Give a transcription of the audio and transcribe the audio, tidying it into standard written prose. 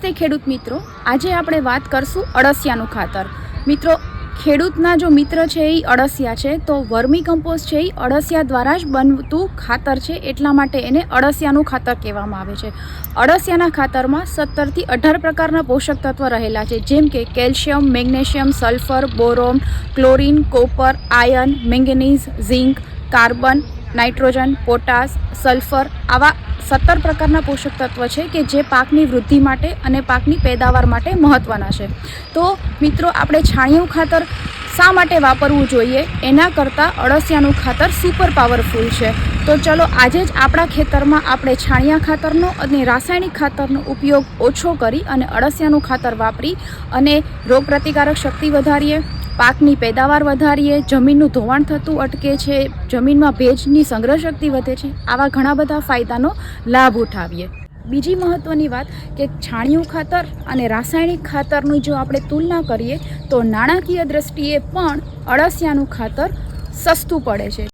નમસ્તે ખેડૂત મિત્રો, આજે આપણે વાત કરશું અળસિયાનું ખાતર। મિત્રો, ખેડૂતના જો મિત્ર છે એ અળસિયા છે, તો વર્મી કમ્પોસ્ટ છે એ અળસિયા દ્વારા જ બનતું ખાતર છે, એટલા માટે એને અળસિયાનું ખાતર કહેવામાં આવે છે। અળસિયાના ખાતરમાં 17 થી 18 પ્રકારના પોષક તત્વ રહેલા છે, જેમ કે calcium, magnesium, sulphur, boron, chlorine, copper, iron, manganese, zinc, carbon, nitrogen, potash, sulphur આવા 17 પ્રકારના પોષક તત્વ છે કે જે પાકની વૃદ્ધિ માટે અને પાકની પેદાવાર માટે મહત્ત્વના છે। તો મિત્રો, આપણે છાણિયું ખાતર શા માટે વાપરવું જોઈએ એના કરતાં અળસિયાનું ખાતર સુપર પાવરફુલ છે। તો ચલો આજે જ આપણા ખેતરમાં આપણે છાણિયા ખાતરનો અને રાસાયણિક ખાતરનો ઉપયોગ ઓછો કરી અને અળસિયાનું ખાતર વાપરી અને રોગપ્રતિકારક શક્તિ વધારીએ, પાકની પેદાવાર વધારીએ, જમીનનું ધોવાણ થતું અટકે છે, જમીનમાં ભેજની સંગ્રહ શક્તિ વધે છે, આવા ઘણા બધા ફાયદાનો લાભ ઉઠાવીએ। બીજી મહત્ત્વની વાત કે છાણિયું ખાતર અને રાસાયણિક ખાતરની જો આપણે તુલના કરીએ તો નાણાકીય દ્રષ્ટિએ પણ અળસિયાનું ખાતર સસ્તું પડે છે।